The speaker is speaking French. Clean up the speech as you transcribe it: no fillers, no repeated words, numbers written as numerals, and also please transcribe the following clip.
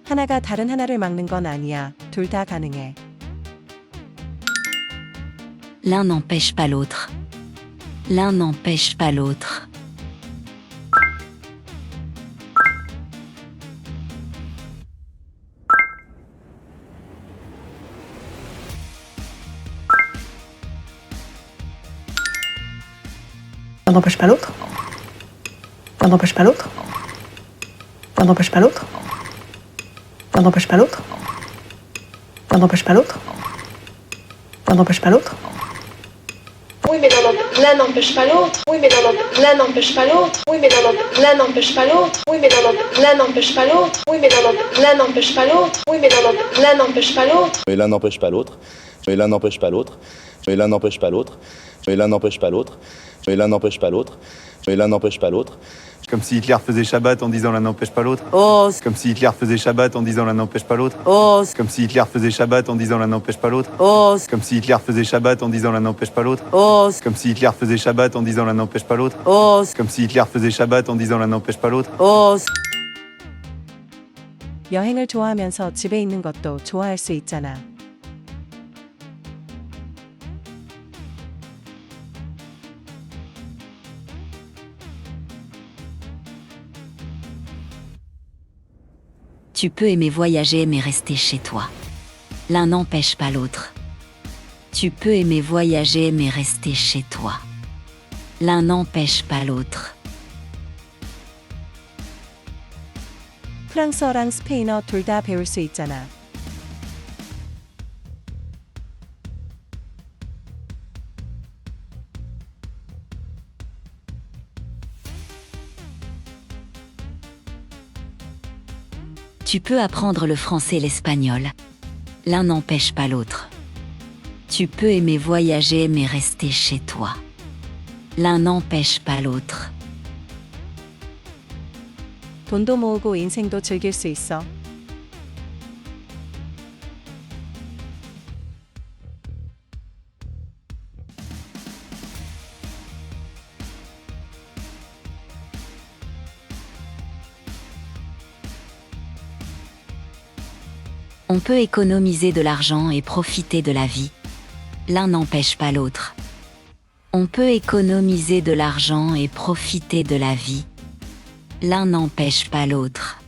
하나가 다른 하나를 막는 건 아니야. 둘 다 가능해. L'un n'empêche pas l'autre. L'un n'empêche pas l'autre. L'un n'empêche pas l'autre. L'un n'empêche pas l'autre. L'un n'empêche pas l'autre. L'un n'empêche pas l'autre. L'un n'empêche pas l'autre. L'un n'empêche pas l'autre. Oui, mais l'un n'empêche pas l'autre. Oui, mais l'un n'empêche pas l'autre. Oui, mais l'un n'empêche pas l'autre. Oui, mais l'un n'empêche pas l'autre. Oui, mais l'un n'empêche pas l'autre. Oui, mais l'un n'empêche pas l'autre. Mais l'un n'empêche pas l'autre. Mais l'un n'empêche pas l'autre. Mais l'un n'empêche pas l'autre. Mais l'un n'empêche pas l'autre. Mais l'un n'empêche pas l'autre. Mais l'un n'empêche pas l'autre. Comme si Hitler faisait Shabbat en disant l'un n'empêche pas l'autre. Oh, Comme si Hitler faisait Shabbat en disant l'un n'empêche pas l'autre. oh, Comme si Hitler faisait Shabbat en disant l'un n'empêche pas l'autre. oh, Comme si Hitler faisait Shabbat en disant l'un n'empêche pas l'autre. oh, Comme si Hitler faisait Shabbat en disant l'un n'empêche pas l'autre. oh, Comme si Hitler faisait Shabbat en disant l'un n'empêche pas l'autre. oh. 여행을 좋아하면서 집에 있는 것도 좋아할 수 있잖아. Tu peux aimer voyager mais rester chez toi. L'un n'empêche pas l'autre. Tu peux aimer voyager mais rester chez toi. L'un n'empêche pas l'autre. 프랑스어랑 스페인어 둘 다 배울 수 있잖아. Tu peux apprendre le français et l'espagnol. L'un n'empêche pas l'autre. Tu peux aimer voyager mais rester chez toi. L'un n'empêche pas l'autre. 돈도 모으고 인생도 즐길 수 있어. On peut économiser de l'argent et profiter de la vie. L'un n'empêche pas l'autre. On peut économiser de l'argent et profiter de la vie. L'un n'empêche pas l'autre.